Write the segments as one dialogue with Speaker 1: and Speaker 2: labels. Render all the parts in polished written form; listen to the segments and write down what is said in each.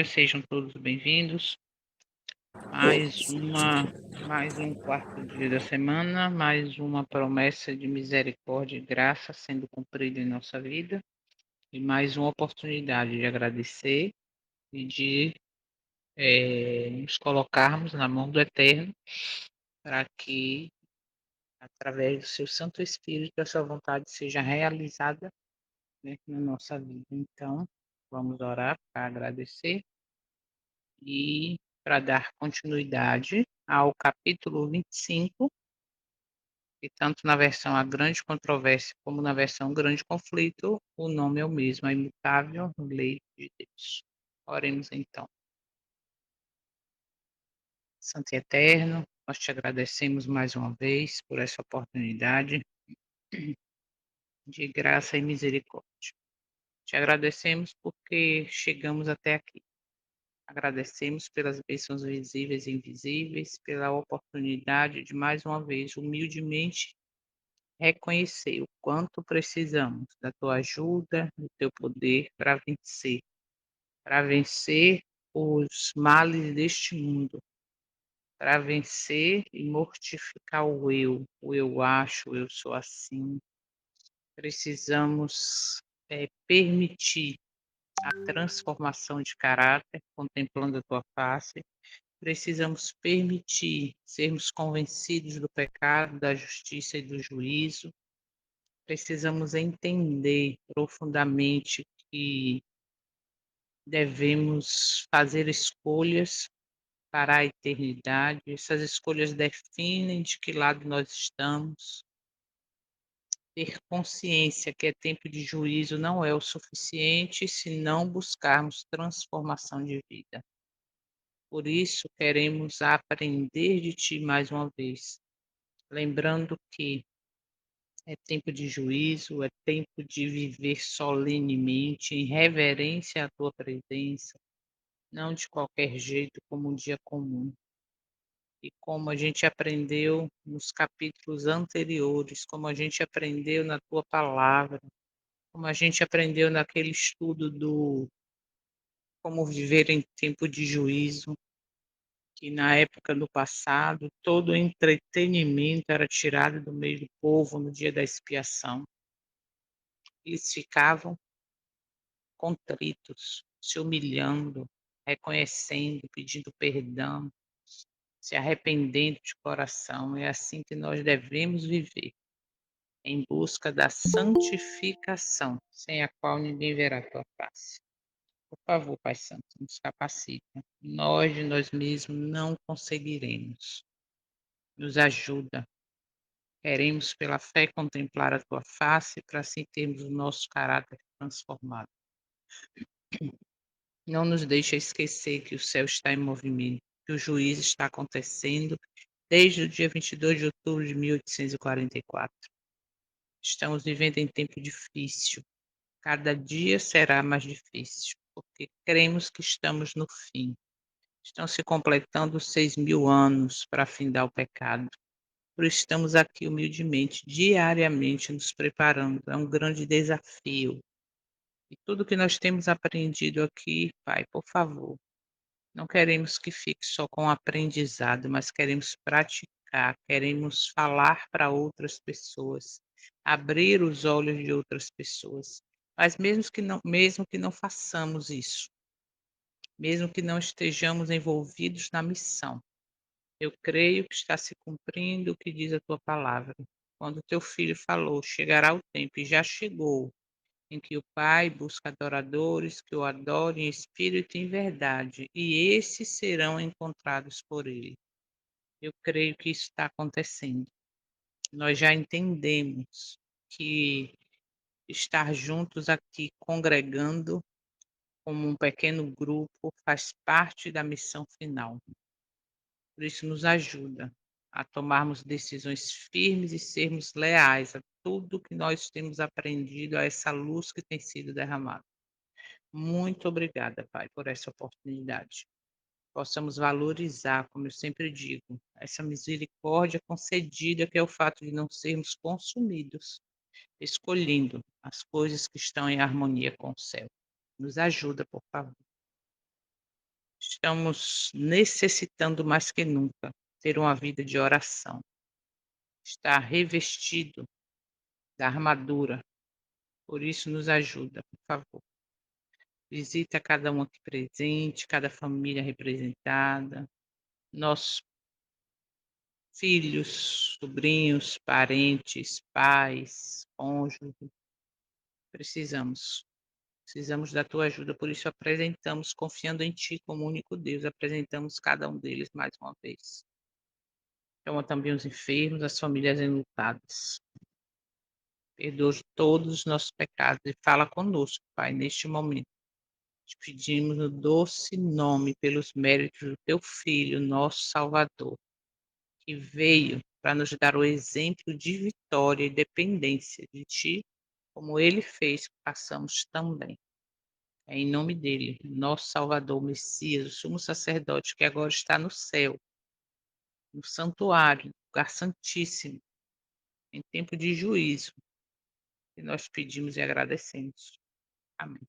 Speaker 1: Sejam todos bem-vindos. Mais um quarto dia da semana, mais uma promessa de misericórdia e graça sendo cumprida em nossa vida, e mais uma oportunidade de agradecer e de nos colocarmos na mão do Eterno para que, através do seu Santo Espírito, a sua vontade seja realizada, né, na nossa vida. Então, vamos orar para agradecer e para dar continuidade ao capítulo 25, e tanto na versão A Grande Controvérsia como na versão Grande Conflito, o nome é o mesmo, a imutável lei de Deus. Oremos então. Santo e Eterno, nós te agradecemos mais uma vez por essa oportunidade de graça e misericórdia. Te agradecemos porque chegamos até aqui. Agradecemos pelas bênçãos visíveis e invisíveis, pela oportunidade de mais uma vez, humildemente, reconhecer o quanto precisamos da tua ajuda, do teu poder para vencer os males deste mundo, para vencer e mortificar o eu acho, o eu sou assim. Precisamos permitir a transformação de caráter, contemplando a tua face. Precisamos permitir sermos convencidos do pecado, da justiça e do juízo. Precisamos entender profundamente que devemos fazer escolhas para a eternidade. Essas escolhas definem de que lado nós estamos. Ter consciência que é tempo de juízo não é o suficiente se não buscarmos transformação de vida. Por isso, queremos aprender de Ti mais uma vez, lembrando que é tempo de juízo, é tempo de viver solenemente, em reverência à Tua presença, não de qualquer jeito, como um dia comum. E como a gente aprendeu nos capítulos anteriores, como a gente aprendeu na Tua palavra, como a gente aprendeu naquele estudo do como viver em tempo de juízo, que na época do passado todo o entretenimento era tirado do meio do povo no dia da expiação. Eles ficavam contritos, se humilhando, reconhecendo, pedindo perdão, se arrependendo de coração. É assim que nós devemos viver, em busca da santificação, sem a qual ninguém verá a tua face. Por favor, Pai Santo, nos capacita. Nós de nós mesmos não conseguiremos. Nos ajuda. Queremos, pela fé, contemplar a tua face para assim termos o nosso caráter transformado. Não nos deixa esquecer que o céu está em movimento, que o juízo está acontecendo desde o dia 22 de outubro de 1844. Estamos vivendo em tempo difícil. Cada dia será mais difícil, porque cremos que estamos no fim. Estão se completando 6.000 anos para findar o pecado. Por isso estamos aqui humildemente, diariamente nos preparando. É um grande desafio. E tudo que nós temos aprendido aqui, Pai, por favor, não queremos que fique só com aprendizado, mas queremos praticar, queremos falar para outras pessoas, abrir os olhos de outras pessoas. Mas mesmo que não façamos isso, mesmo que não estejamos envolvidos na missão, eu creio que está se cumprindo o que diz a tua palavra. Quando teu filho falou, chegará o tempo, e já chegou, em que o Pai busca adoradores que o adorem em espírito e em verdade, e esses serão encontrados por ele. Eu creio que isso está acontecendo. Nós já entendemos que estar juntos aqui, congregando como um pequeno grupo, faz parte da missão final. Por isso, nos ajuda a tomarmos decisões firmes e sermos leais a tudo que nós temos aprendido, a essa luz que tem sido derramada. Muito obrigada, Pai, por essa oportunidade. Possamos valorizar, como eu sempre digo, essa misericórdia concedida, que é o fato de não sermos consumidos, escolhendo as coisas que estão em harmonia com o céu. Nos ajuda, por favor. Estamos necessitando mais que nunca ter uma vida de oração, estar revestido da armadura. Por isso, nos ajuda, por favor. Visita cada um aqui presente, cada família representada, nossos filhos, sobrinhos, parentes, pais, cônjuge. Precisamos. Precisamos da tua ajuda, por isso apresentamos, confiando em ti como único Deus, apresentamos cada um deles mais uma vez. Toma também os enfermos, as famílias enlutadas. Perdoa todos os nossos pecados e fala conosco, Pai, neste momento. Te pedimos no doce nome, pelos méritos do teu Filho, nosso Salvador, que veio para nos dar o exemplo de vitória e dependência de ti, como ele fez, que façamos também. É em nome dele, nosso Salvador, Messias, o sumo sacerdote que agora está no céu, no santuário, no lugar santíssimo, em tempo de juízo, que nós pedimos e agradecemos. Amém.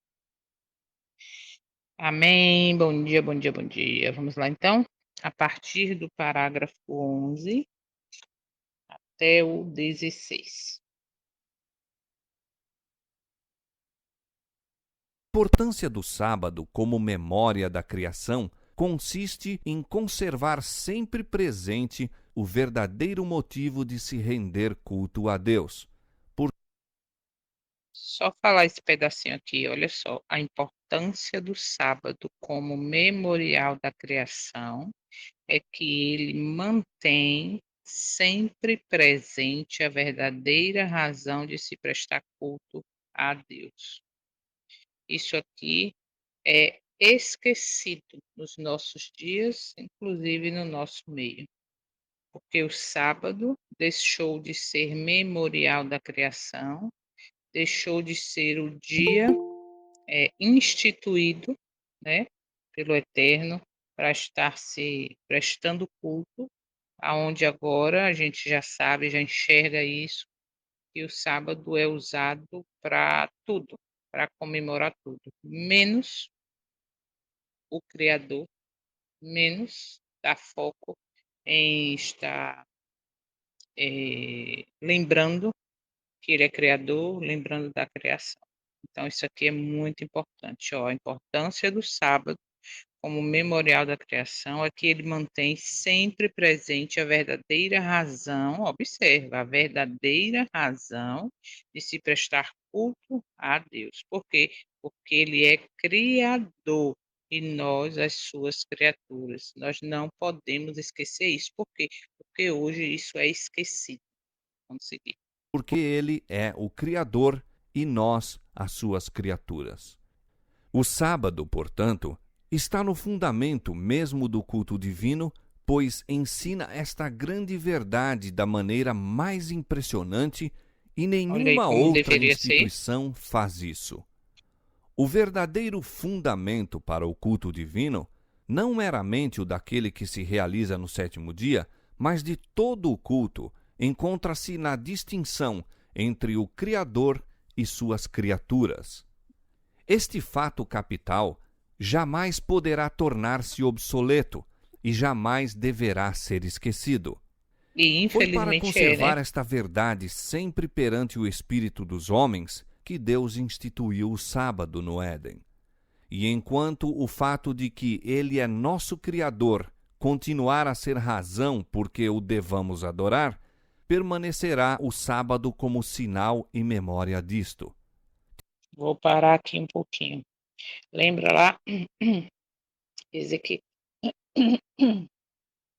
Speaker 1: Amém. Bom dia, bom dia, bom dia. Vamos lá então? A partir do parágrafo 11 até o 16.
Speaker 2: A importância do sábado como memória da criação consiste em conservar sempre presente o verdadeiro motivo de se render culto a Deus.
Speaker 1: Só falar esse pedacinho aqui, olha só. A importância do sábado como memorial da criação é que ele mantém sempre presente a verdadeira razão de se prestar culto a Deus. Isso aqui é esquecido nos nossos dias, inclusive no nosso meio, porque o sábado deixou de ser memorial da criação, deixou de ser o dia instituído, né, pelo Eterno para estar se prestando culto, aonde agora a gente já sabe, já enxerga isso, que o sábado é usado para tudo, para comemorar tudo, menos o Criador, menos dar foco em estar lembrando que ele é criador, lembrando da criação. Então, isso aqui é muito importante. Ó, a importância do sábado como memorial da criação é que ele mantém sempre presente a verdadeira razão, observa, a verdadeira razão de se prestar culto a Deus. Por quê? Porque ele é criador e nós, as suas criaturas. Nós não podemos esquecer isso. Por quê? Porque hoje isso é esquecido. Vamos seguir.
Speaker 2: Porque ele é o Criador e nós as suas criaturas. O sábado, portanto, está no fundamento mesmo do culto divino, pois ensina esta grande verdade da maneira mais impressionante e
Speaker 1: Olha aí
Speaker 2: nenhuma
Speaker 1: como
Speaker 2: outra
Speaker 1: deveria ser.
Speaker 2: instituição faz isso. O verdadeiro fundamento para o culto divino, não meramente o daquele que se realiza no sétimo dia, mas de todo o culto, encontra-se na distinção entre o Criador e suas criaturas. Este fato capital jamais poderá tornar-se obsoleto e jamais deverá ser esquecido.
Speaker 1: E
Speaker 2: Foi para
Speaker 1: infelizmente é, né?
Speaker 2: conservar esta verdade sempre perante o espírito dos homens que Deus instituiu o sábado no Éden. E enquanto o fato de que Ele é nosso Criador continuar a ser razão porque o devamos adorar, permanecerá o sábado como sinal e memória disto.
Speaker 1: Vou parar aqui um pouquinho. Lembra lá, Ezequiel,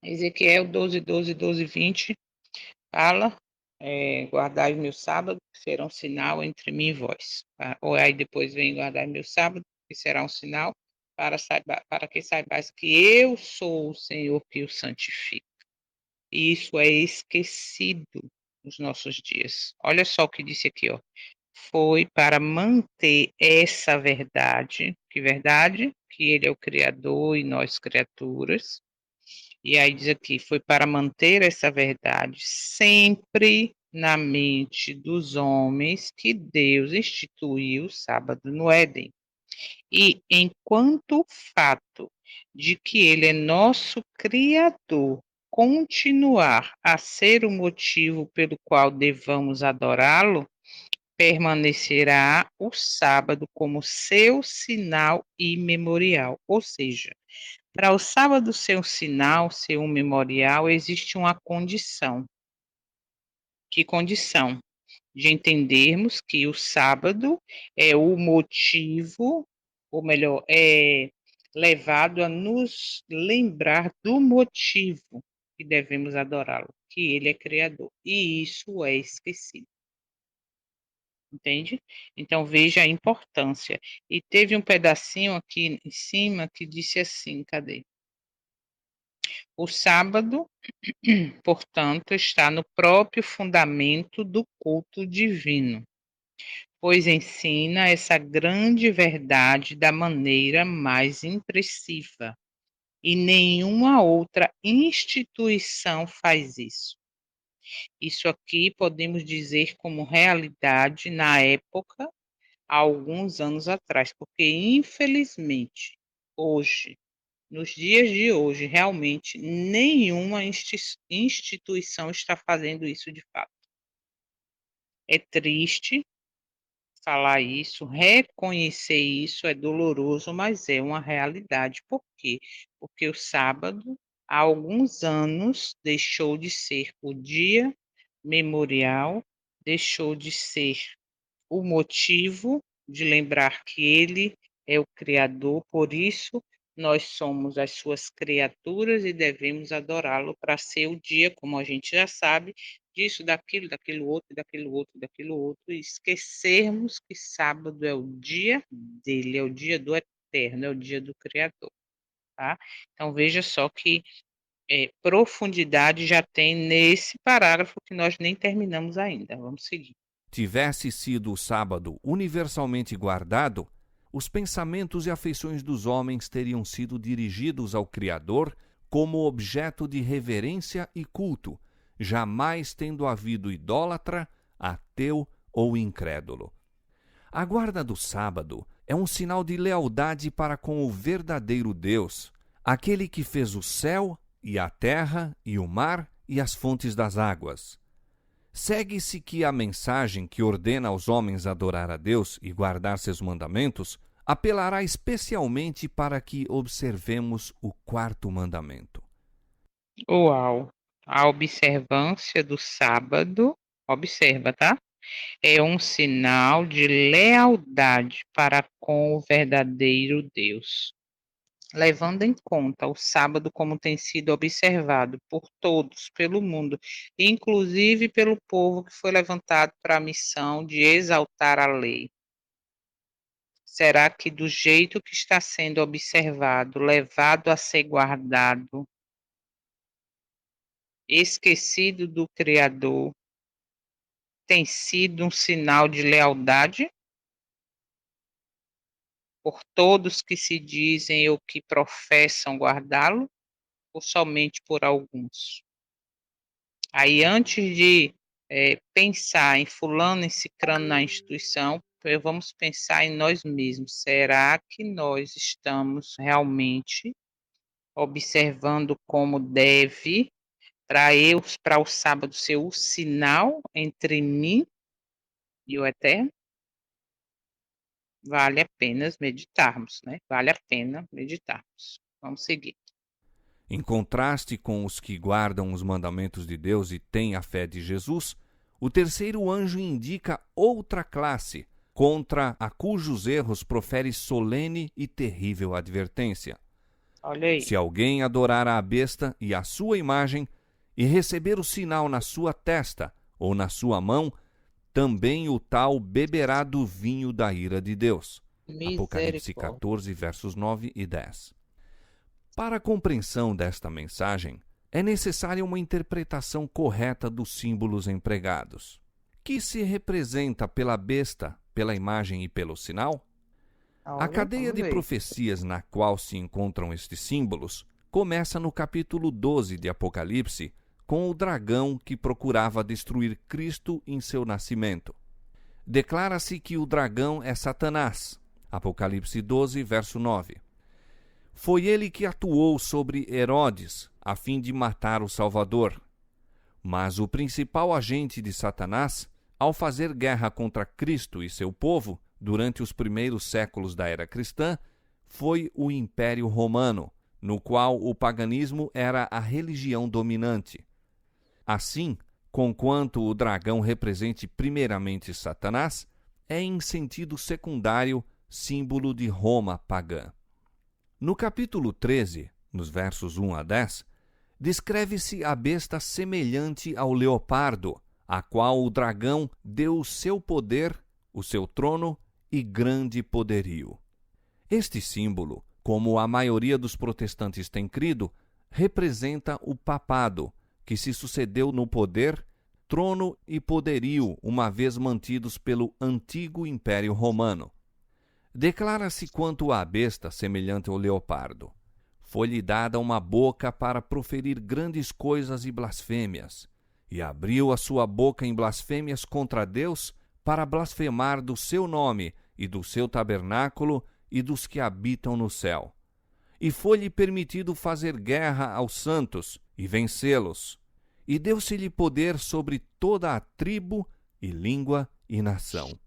Speaker 1: Ezequiel 12, 12, 12, 20, fala, guardai meu sábado, que será um sinal entre mim e vós. Tá? Ou aí depois vem guardai meu sábado, que será um sinal para que saibais que eu sou o Senhor que o santifica. E isso é esquecido nos nossos dias. Olha só o que disse aqui, ó. Foi para manter essa verdade, que verdade? Que ele é o Criador e nós criaturas. E aí diz aqui, foi para manter essa verdade sempre na mente dos homens que Deus instituiu o sábado no Éden. E enquanto fato de que Ele é nosso Criador, continuar a ser o motivo pelo qual devamos adorá-lo, permanecerá o sábado como seu sinal e memorial. Ou seja, para o sábado ser um sinal, ser um memorial, existe uma condição. Que condição? De entendermos que o sábado é o motivo, ou melhor, é levado a nos lembrar do motivo que devemos adorá-lo, que ele é criador. E isso é esquecido. Entende? Então veja a importância. E teve um pedacinho aqui em cima que disse assim, cadê? O sábado, portanto, está no próprio fundamento do culto divino, pois ensina essa grande verdade da maneira mais impressiva, e nenhuma outra instituição faz isso. Isso aqui podemos dizer como realidade na época, há alguns anos atrás, porque infelizmente, hoje, nos dias de hoje, realmente nenhuma instituição está fazendo isso de fato. É triste falar isso, reconhecer isso é doloroso, mas é uma realidade. Por quê? Porque o sábado, há alguns anos, deixou de ser o dia memorial, deixou de ser o motivo de lembrar que Ele é o Criador, por isso nós somos as suas criaturas e devemos adorá-lo para ser o dia, como a gente já sabe, disso, daquilo, daquilo outro, daquilo outro, daquilo outro, e esquecermos que sábado é o dia dele, é o dia do eterno, é o dia do Criador, tá? Então veja só que profundidade já tem nesse parágrafo que nós nem terminamos ainda. Vamos seguir.
Speaker 2: Tivesse sido o sábado universalmente guardado, os pensamentos e afeições dos homens teriam sido dirigidos ao Criador como objeto de reverência e culto, jamais tendo havido idólatra, ateu ou incrédulo. A guarda do sábado é um sinal de lealdade para com o verdadeiro Deus, aquele que fez o céu e a terra e o mar e as fontes das águas. Segue-se que a mensagem que ordena aos homens adorar a Deus e guardar seus mandamentos apelará especialmente para que observemos o quarto mandamento.
Speaker 1: Uau! A observância do sábado, observa, tá? É um sinal de lealdade para com o verdadeiro Deus. Levando em conta o sábado como tem sido observado por todos, pelo mundo, inclusive pelo povo que foi levantado para a missão de exaltar a lei. Será que do jeito que está sendo observado, levado a ser guardado, esquecido do Criador, tem sido um sinal de lealdade por todos que se dizem ou que professam guardá-lo, ou somente por alguns? Aí, antes de pensar em fulano, em cicrano na instituição, vamos pensar em nós mesmos. Será que nós estamos realmente observando como deve para o sábado ser o sinal entre mim e o eterno? Vale a pena meditarmos, né? Vale a pena meditarmos. Vamos seguir.
Speaker 2: Em contraste com os que guardam os mandamentos de Deus e têm a fé de Jesus, o terceiro anjo indica outra classe, contra a cujos erros profere solene e terrível advertência.
Speaker 1: Olha aí.
Speaker 2: Se alguém adorar a besta e a sua imagem, e receber o sinal na sua testa ou na sua mão, também o tal beberá do vinho da ira de Deus. Apocalipse 14, versos 9 e 10. Para a compreensão desta mensagem, é necessária uma interpretação correta dos símbolos empregados. Que se representa pela besta, pela imagem e pelo sinal? A cadeia de profecias na qual se encontram estes símbolos começa no capítulo 12 de Apocalipse, com o dragão que procurava destruir Cristo em seu nascimento. Declara-se que o dragão é Satanás. Apocalipse 12, verso 9. Foi ele que atuou sobre Herodes, a fim de matar o Salvador. Mas o principal agente de Satanás, ao fazer guerra contra Cristo e seu povo, durante os primeiros séculos da era cristã, foi o Império Romano, no qual o paganismo era a religião dominante. Assim, conquanto o dragão represente primeiramente Satanás, é em sentido secundário símbolo de Roma pagã. No capítulo 13, nos versos 1 a 10, descreve-se a besta semelhante ao leopardo, a qual o dragão deu o seu poder, o seu trono e grande poderio. Este símbolo, como a maioria dos protestantes tem crido, representa o papado, que se sucedeu no poder, trono e poderio, uma vez mantidos pelo antigo Império Romano. Declara-se quanto à besta semelhante ao leopardo. Foi-lhe dada uma boca para proferir grandes coisas e blasfêmias, e abriu a sua boca em blasfêmias contra Deus, para blasfemar do seu nome e do seu tabernáculo e dos que habitam no céu. E foi-lhe permitido fazer guerra aos santos e vencê-los. E deu-se-lhe poder sobre toda a tribo e língua e nação.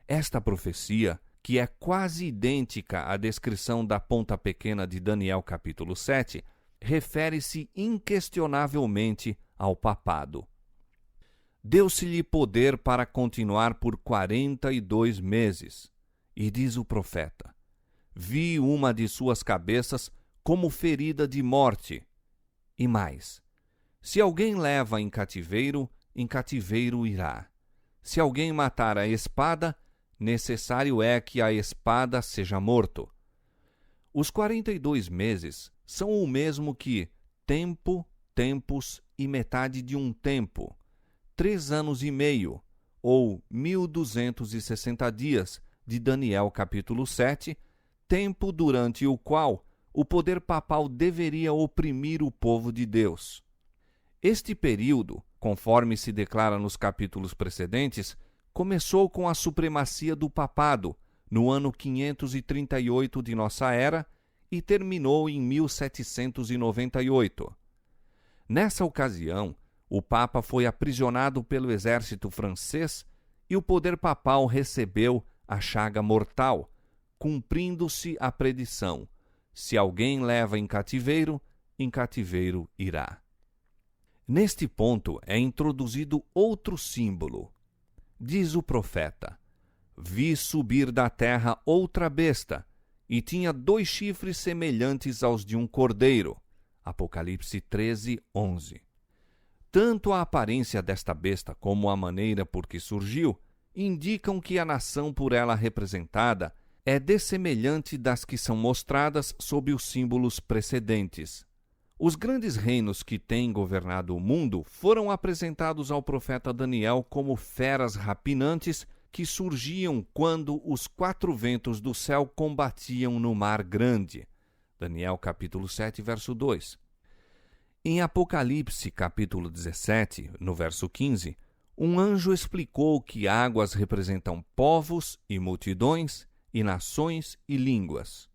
Speaker 2: Esta profecia, que é quase idêntica à descrição da ponta pequena de Daniel capítulo 7, refere-se inquestionavelmente ao papado. Deu-se-lhe poder para continuar por 42 meses. E diz o profeta: vi uma de suas cabeças como ferida de morte. E mais: se alguém leva em cativeiro irá. Se alguém matar a espada, necessário é que a espada seja morto. Os 42 meses são o mesmo que tempo, tempos e metade de um tempo, 3 anos e meio, ou 1260 dias, de Daniel capítulo 7, tempo durante o qual o poder papal deveria oprimir o povo de Deus. Este período, conforme se declara nos capítulos precedentes, começou com a supremacia do papado, no ano 538 de nossa era, e terminou em 1798. Nessa ocasião, o Papa foi aprisionado pelo exército francês e o poder papal recebeu a chaga mortal, cumprindo-se a predição: se alguém leva em cativeiro irá. Neste ponto é introduzido outro símbolo. Diz o profeta: vi subir da terra outra besta, e tinha 2 chifres semelhantes aos de um cordeiro. Apocalipse 13, 11. Tanto a aparência desta besta como a maneira por que surgiu indicam que a nação por ela representada é dessemelhante das que são mostradas sob os símbolos precedentes. Os grandes reinos que têm governado o mundo foram apresentados ao profeta Daniel como feras rapinantes que surgiam quando os 4 ventos do céu combatiam no mar grande. Daniel capítulo 7, verso 2. Em Apocalipse capítulo 17, no verso 15, um anjo explicou que águas representam povos e multidões e nações e línguas.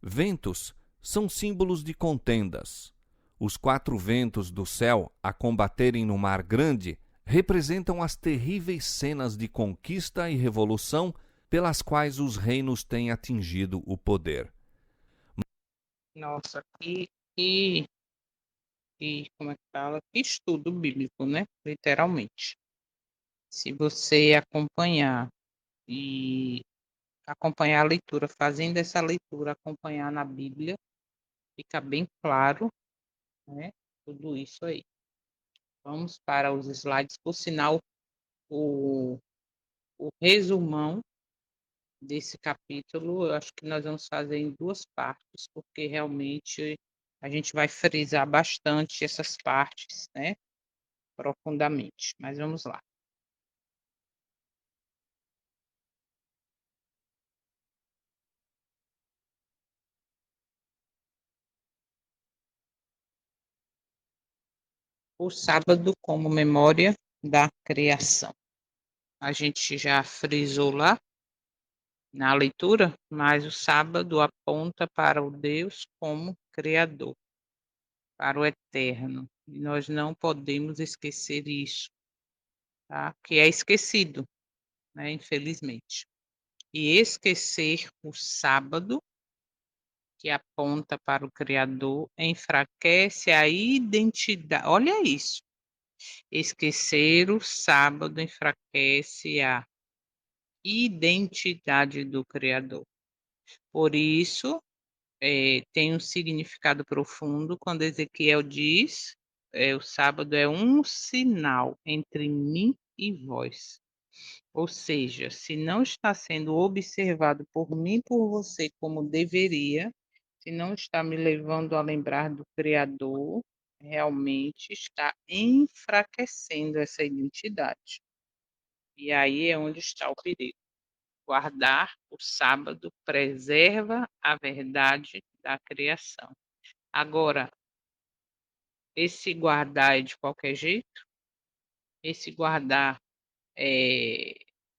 Speaker 2: Ventos são símbolos de contendas. Os 4 ventos do céu a combaterem no mar grande representam as terríveis cenas de conquista e revolução pelas quais os reinos têm atingido o poder.
Speaker 1: Nossa, como é que fala? Que estudo bíblico, né? Literalmente. Se você acompanhar a leitura, fazendo essa leitura, acompanhar na Bíblia, fica bem claro, né? Tudo isso aí. Vamos para os slides. Por sinal, o resumão desse capítulo, eu acho que nós vamos fazer em 2 partes, porque realmente a gente vai frisar bastante essas partes, né? Profundamente. Mas vamos lá. O sábado como memória da criação. A gente já frisou lá na leitura, mas o sábado aponta para o Deus como Criador, para o eterno. E nós não podemos esquecer isso, tá? Que é esquecido, né, infelizmente. E esquecer o sábado, que aponta para o Criador, enfraquece a identidade. Olha isso. Esquecer o sábado enfraquece a identidade do Criador. Por isso, tem um significado profundo quando Ezequiel diz, o sábado é um sinal entre mim e vós. Ou seja, se não está sendo observado por mim e por você como deveria, se não está me levando a lembrar do Criador, realmente está enfraquecendo essa identidade. E aí é onde está o perigo. Guardar o sábado preserva a verdade da criação. Agora, esse guardar é de qualquer jeito? Esse guardar é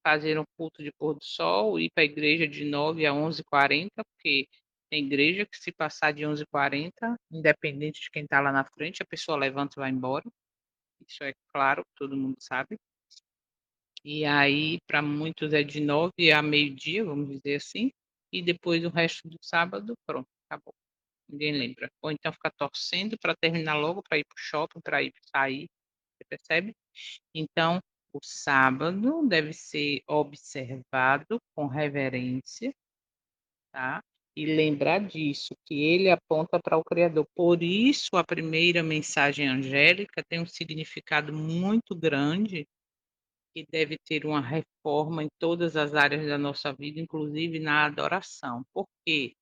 Speaker 1: fazer um culto de pôr do sol, ir para a igreja de 9 a 11h40, porque tem igreja que se passar de 11h40, independente de quem está lá na frente, a pessoa levanta e vai embora. Isso é claro, todo mundo sabe. E aí, para muitos é de 9 a meio-dia, vamos dizer assim, e depois o resto do sábado, pronto, acabou. Ninguém lembra. Ou então fica torcendo para terminar logo, para ir para o shopping, para ir sair, você percebe? Então, o sábado deve ser observado com reverência, tá? E lembrar disso, que ele aponta para o Criador. Por isso, a primeira mensagem angélica tem um significado muito grande que deve ter uma reforma em todas as áreas da nossa vida, inclusive na adoração. Por quê?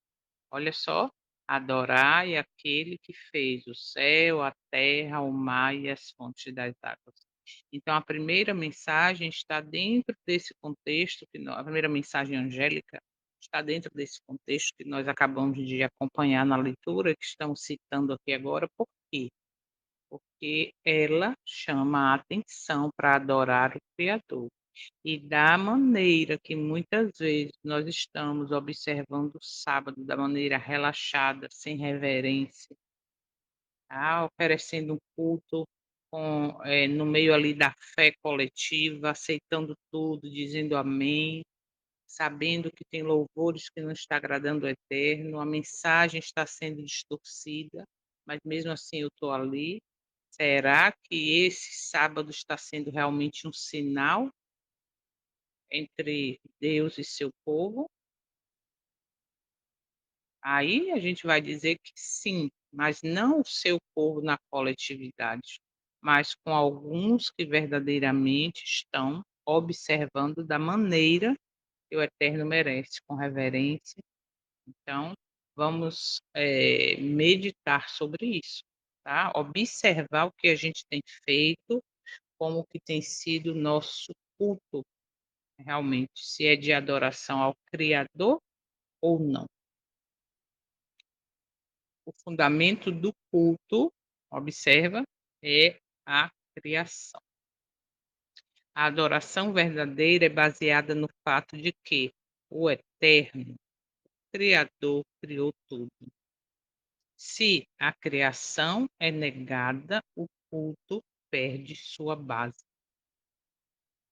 Speaker 1: Olha só, adorai aquele que fez o céu, a terra, o mar e as fontes das águas. Então, a primeira mensagem está dentro desse contexto, a primeira mensagem angélica está dentro desse contexto que nós acabamos de acompanhar na leitura, que estamos citando aqui agora. Por quê? Porque ela chama a atenção para adorar o Criador. E da maneira que muitas vezes nós estamos observando o sábado da maneira relaxada, sem reverência, tá? Oferecendo um culto no meio ali da fé coletiva, aceitando tudo, dizendo amém, sabendo que tem louvores que não está agradando o eterno, a mensagem está sendo distorcida, mas mesmo assim eu estou ali. Será que esse sábado está sendo realmente um sinal entre Deus e seu povo? Aí a gente vai dizer que sim, mas não o seu povo na coletividade, mas com alguns que verdadeiramente estão observando da maneira que o Eterno merece, com reverência. Então, vamos meditar sobre isso, tá? Observar o que a gente tem feito, como que tem sido o nosso culto realmente, se é de adoração ao Criador ou não. O fundamento do culto, observa, é a criação. A adoração verdadeira é baseada no fato de que o Eterno, Criador, criou tudo. Se a criação é negada, o culto perde sua base.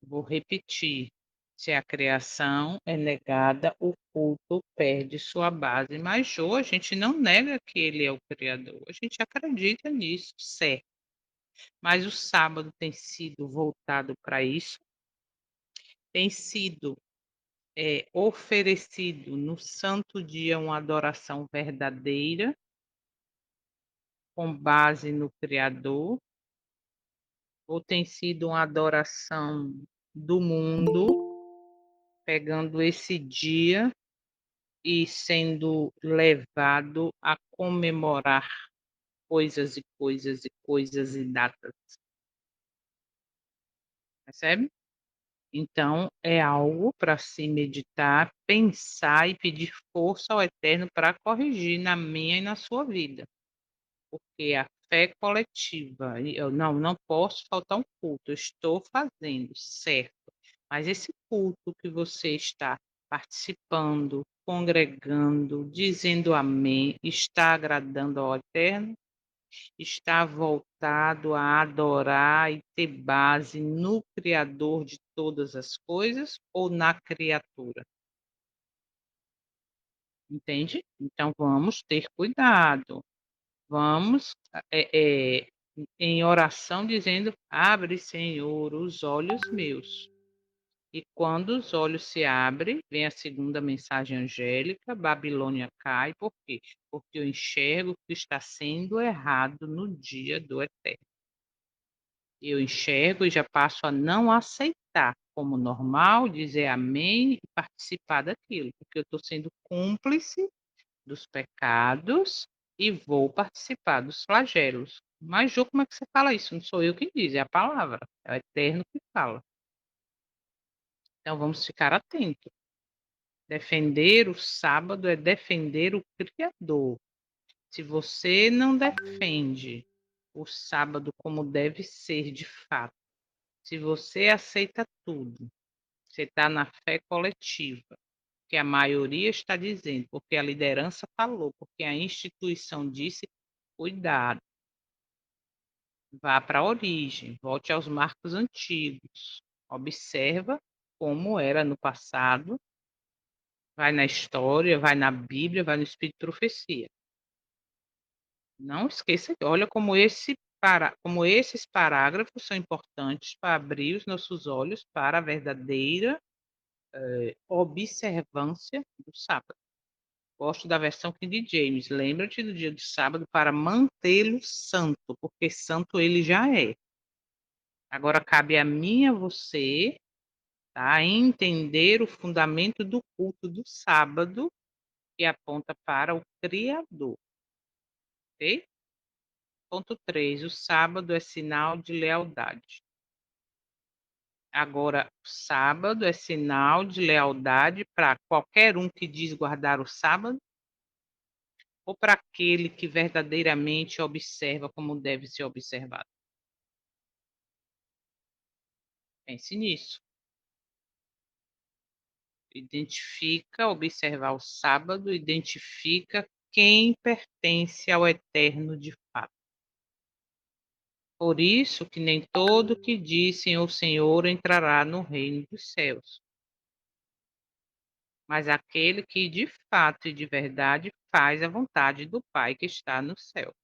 Speaker 1: Vou repetir. Se a criação é negada, o culto perde sua base. Mas hoje a gente não nega que ele é o Criador. A gente acredita nisso, certo? Mas o sábado tem sido voltado para isso, tem sido oferecido no santo dia uma adoração verdadeira, com base no Criador, ou tem sido uma adoração do mundo, pegando esse dia e sendo levado a comemorar coisas e coisas e coisas e datas, percebe? Então, é algo para se meditar, pensar e pedir força ao Eterno para corrigir na minha e na sua vida. Porque a fé coletiva, eu não posso faltar um culto, eu estou fazendo, certo. Mas esse culto que você está participando, congregando, dizendo amém, está agradando ao Eterno? Está voltado a adorar e ter base no Criador de todas as coisas ou na criatura? Entende? Então vamos ter cuidado. Vamos em oração dizendo: abre, Senhor, os olhos meus. E quando os olhos se abrem, vem a segunda mensagem angélica, Babilônia cai. Por quê? Porque eu enxergo que está sendo errado no dia do Eterno. Eu enxergo e já passo a não aceitar como normal, dizer amém e participar daquilo, porque eu estou sendo cúmplice dos pecados e vou participar dos flagelos. Mas, Ju, como é que você fala isso? Não sou eu que diz, é a palavra, é o Eterno que fala. Então, vamos ficar atentos. Defender o sábado é defender o Criador. Se você não defende o sábado como deve ser de fato, se você aceita tudo, você está na fé coletiva, que a maioria está dizendo, porque a liderança falou, porque a instituição disse, cuidado, vá para a origem, volte aos marcos antigos, observa como era no passado, vai na história, vai na Bíblia, vai no Espírito de Profecia. Não esqueça, olha como esses parágrafos são importantes para abrir os nossos olhos para a verdadeira observância do sábado. Gosto da versão King James. Lembra-te do dia de sábado para mantê-lo santo, porque santo ele já é. Agora cabe a mim e a você, tá, entender o fundamento do culto do sábado, que aponta para o Criador. Ok? Ponto 3. O sábado é sinal de lealdade. Agora, o sábado é sinal de lealdade para qualquer um que diz guardar o sábado ou para aquele que verdadeiramente observa como deve ser observado? Pense nisso. Identifica, observar o sábado, identifica quem pertence ao Eterno de fato. Por isso que nem todo que diz Senhor, Senhor entrará no reino dos céus, mas aquele que de fato e de verdade faz a vontade do Pai que está no céu.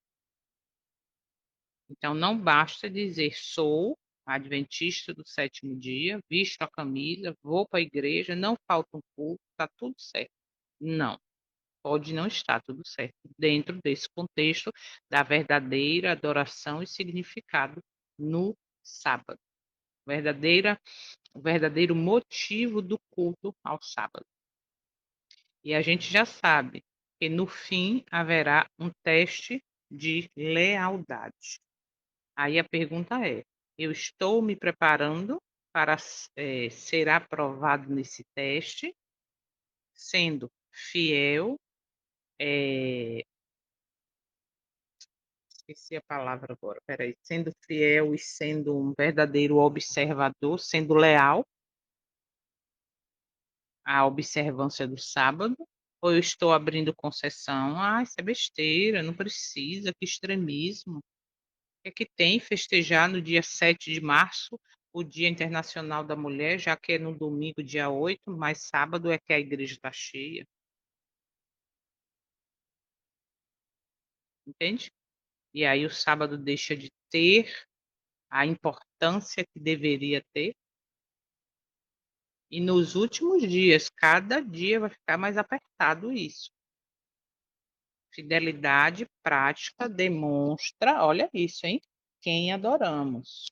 Speaker 1: Então não basta dizer sou adventista do sétimo dia, visto a camisa, vou para a igreja, não falta um culto, está tudo certo. Não, pode não estar tudo certo dentro desse contexto da verdadeira adoração e significado no sábado. O verdadeiro motivo do culto ao sábado. E a gente já sabe que no fim haverá um teste de lealdade. Aí a pergunta é: eu estou me preparando para ser aprovado nesse teste, sendo fiel, esqueci a palavra agora, peraí, sendo fiel e sendo um verdadeiro observador, sendo leal à observância do sábado, ou eu estou abrindo concessão? Ah, isso é besteira, não precisa, que extremismo. O que é que tem festejar no dia 7 de março, o Dia Internacional da Mulher, já que é no domingo, dia 8, mas sábado é que a igreja está cheia, entende? E aí o sábado deixa de ter a importância que deveria ter. E nos últimos dias, cada dia vai ficar mais apertado isso. Fidelidade prática demonstra, olha isso, hein? Quem adoramos.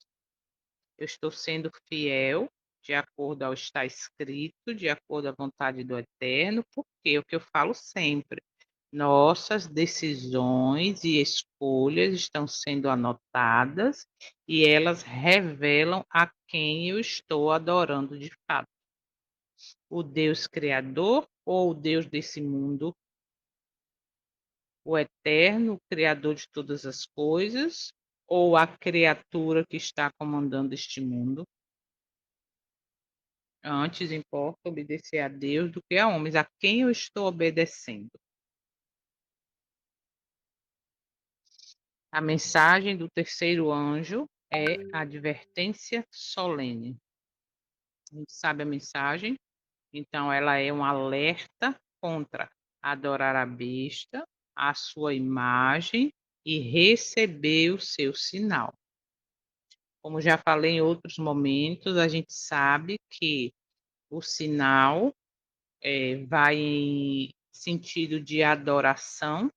Speaker 1: Eu estou sendo fiel de acordo ao que está escrito, de acordo à vontade do Eterno, porque é o que eu falo sempre. Nossas decisões e escolhas estão sendo anotadas e elas revelam a quem eu estou adorando de fato. O Deus Criador ou o Deus desse mundo? O Eterno, o Criador de todas as coisas, ou a criatura que está comandando este mundo? Antes importa obedecer a Deus do que a homens. A quem eu estou obedecendo? A mensagem do terceiro anjo é advertência solene. A gente sabe a mensagem, então ela é um alerta contra adorar a besta, a sua imagem e receber o seu sinal. Como já falei em outros momentos, a gente sabe que o sinal vai em sentido de adoração,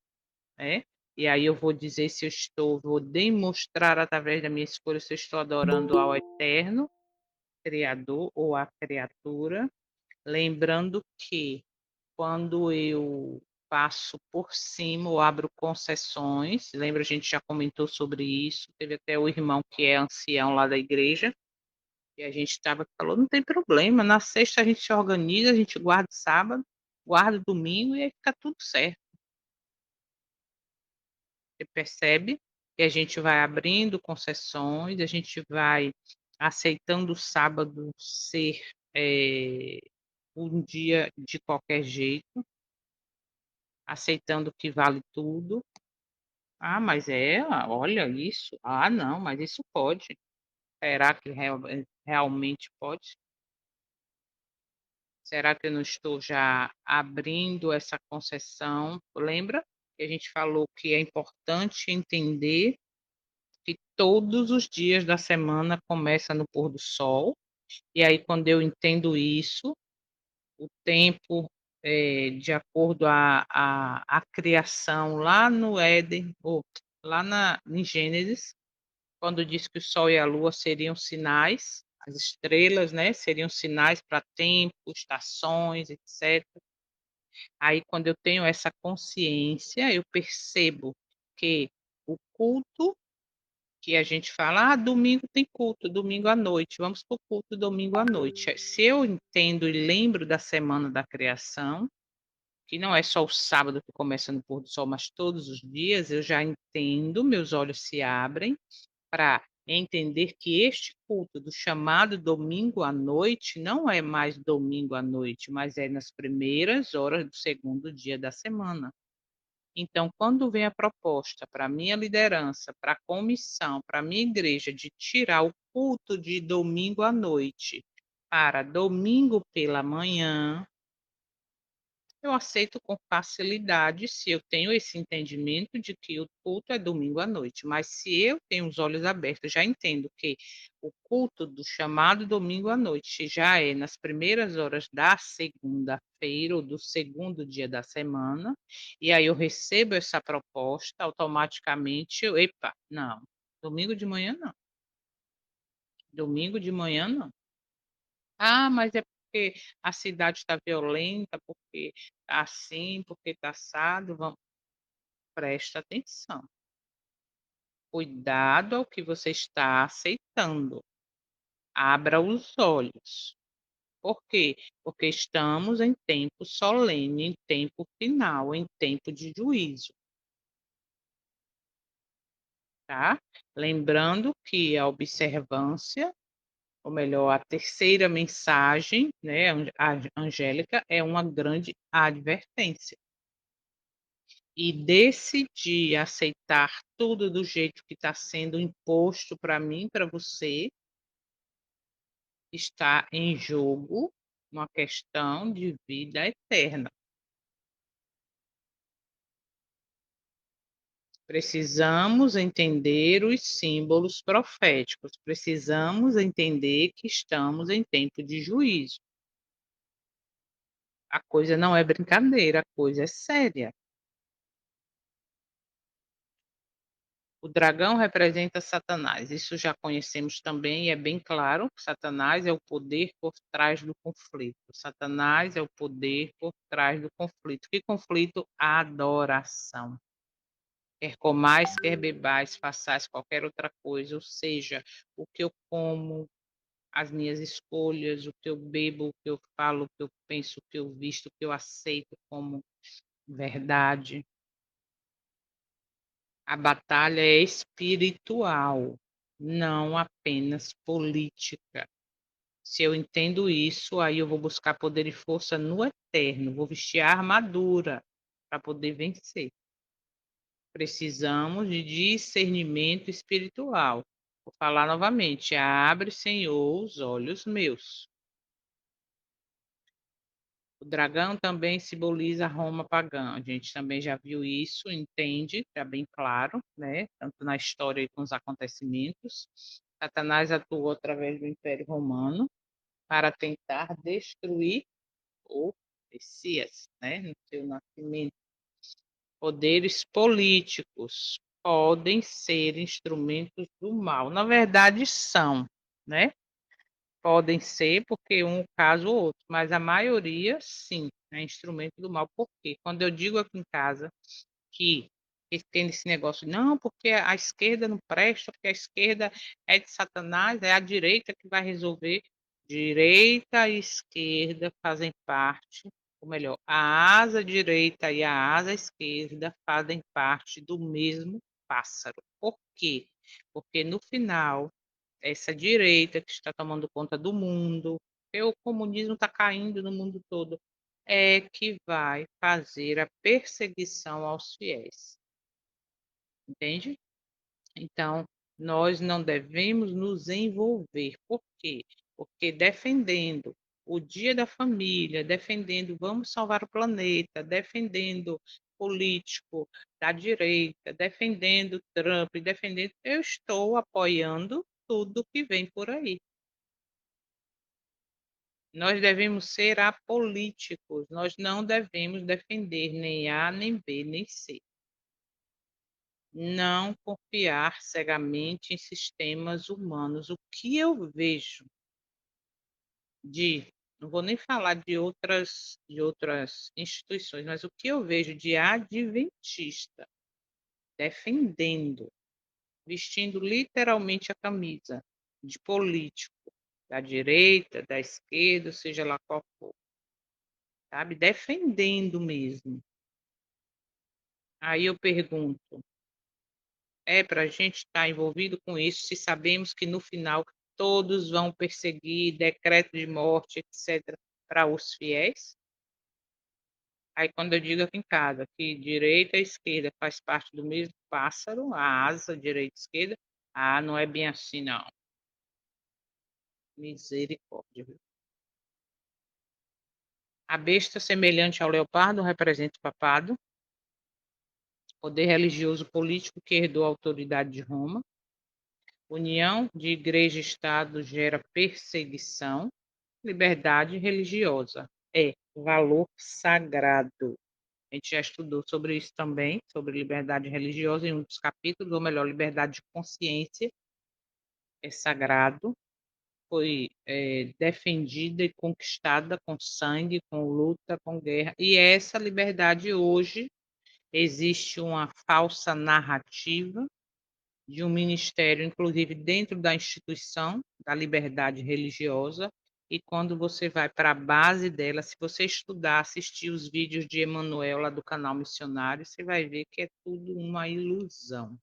Speaker 1: né? E aí eu vou dizer se eu estou, vou demonstrar através da minha escolha se eu estou adorando ao Eterno, Criador ou à criatura, lembrando que quando eu passo por cima ou abro concessões, lembra, a gente já comentou sobre isso, teve até o irmão que é ancião lá da igreja, e a gente falou, não tem problema, na sexta a gente se organiza, a gente guarda sábado, guarda domingo e aí fica tudo certo. Você percebe que a gente vai abrindo concessões, a gente vai aceitando o sábado ser um dia de qualquer jeito, aceitando que vale tudo. Ah, mas olha isso. Ah, não, mas isso pode. Será que realmente pode? Será que eu não estou já abrindo essa concessão? Lembra que a gente falou que é importante entender que todos os dias da semana começa no pôr do sol, e aí quando eu entendo isso, o tempo, de acordo a criação lá no Éden, ou lá em Gênesis, quando diz que o sol e a lua seriam sinais, as estrelas, né, seriam sinais para tempo, estações, etc. Aí, quando eu tenho essa consciência, eu percebo que o culto que a gente fala, domingo tem culto, domingo à noite, vamos para o culto domingo à noite. Se eu entendo e lembro da semana da criação, que não é só o sábado que começa no pôr do sol, mas todos os dias, eu já entendo, meus olhos se abrem para entender que este culto do chamado domingo à noite não é mais domingo à noite, mas é nas primeiras horas do segundo dia da semana. Então, quando vem a proposta para a minha liderança, para a comissão, para a minha igreja, de tirar o culto de domingo à noite para domingo pela manhã, eu aceito com facilidade se eu tenho esse entendimento de que o culto é domingo à noite. Mas se eu tenho os olhos abertos, já entendo que o culto do chamado domingo à noite já é nas primeiras horas da segunda-feira ou do segundo dia da semana, e aí eu recebo essa proposta, automaticamente epa, não, domingo de manhã não. Domingo de manhã não. Ah, mas é porque a cidade está violenta, porque está assim, porque está assado. Presta atenção. Cuidado ao que você está aceitando. Abra os olhos. Por quê? Porque estamos em tempo solene, em tempo final, em tempo de juízo, tá? Lembrando que a observância, ou melhor, a terceira mensagem, né, a angélica, é uma grande advertência. E decidir aceitar tudo do jeito que está sendo imposto para mim, para você, está em jogo uma questão de vida eterna. Precisamos entender os símbolos proféticos, precisamos entender que estamos em tempo de juízo. A coisa não é brincadeira, a coisa é séria. O dragão representa Satanás, isso já conhecemos também e é bem claro, Satanás é o poder por trás do conflito. Satanás é o poder por trás do conflito. Que conflito? A adoração. Quer comais, quer bebais, façais qualquer outra coisa, ou seja, o que eu como, as minhas escolhas, o que eu bebo, o que eu falo, o que eu penso, o que eu visto, o que eu aceito como verdade. A batalha é espiritual, não apenas política. Se eu entendo isso, aí eu vou buscar poder e força no eterno, vou vestir a armadura para poder vencer. Precisamos de discernimento espiritual. Vou falar novamente: abre, Senhor, os olhos meus. O dragão também simboliza Roma pagã. A gente também já viu isso, entende? Está bem claro, né? Tanto na história e com os acontecimentos. Satanás atuou através do Império Romano para tentar destruir o Messias, né? No seu nascimento. Poderes políticos podem ser instrumentos do mal. Na verdade, são, né? Podem ser, porque um caso ou outro, mas a maioria, sim, é instrumento do mal. Por quê? Quando eu digo aqui em casa que tem esse negócio, não, porque a esquerda não presta, porque a esquerda é de Satanás, é a direita que vai resolver. Direita e esquerda fazem parte, ou melhor, a asa direita e a asa esquerda fazem parte do mesmo pássaro. Por quê? Porque no final, essa direita que está tomando conta do mundo, porque o comunismo está caindo no mundo todo, é que vai fazer a perseguição aos fiéis, entende? Então, nós não devemos nos envolver. Por quê? Porque defendendo o Dia da Família, defendendo vamos salvar o planeta, defendendo político da direita, defendendo Trump, defendendo, eu estou apoiando tudo que vem por aí. Nós devemos ser apolíticos, nós não devemos defender nem A, nem B, nem C. Não confiar cegamente em sistemas humanos. O que eu vejo de, não vou nem falar de outras instituições, mas o que eu vejo de adventista defendendo, vestindo literalmente a camisa de político, da direita, da esquerda, seja lá qual for, sabe? Defendendo mesmo. Aí eu pergunto, é para a gente estar envolvido com isso se sabemos que no final todos vão perseguir, decreto de morte, etc., para os fiéis? Aí quando eu digo aqui em casa que direita e esquerda faz parte do mesmo pássaro, a asa direita e esquerda, não é bem assim não. Misericórdia. A besta semelhante ao leopardo representa o papado, poder religioso político que herdou a autoridade de Roma. União de igreja e Estado gera perseguição. Liberdade religiosa é valor sagrado. A gente já estudou sobre isso também, sobre liberdade religiosa em um dos capítulos, ou melhor, liberdade de consciência é sagrado, foi defendida e conquistada com sangue, com luta, com guerra. E essa liberdade hoje existe uma falsa narrativa de um ministério, inclusive dentro da instituição da liberdade religiosa, e quando você vai para a base dela, se você estudar, assistir os vídeos de Emanuel lá do canal Missionário, você vai ver que é tudo uma ilusão.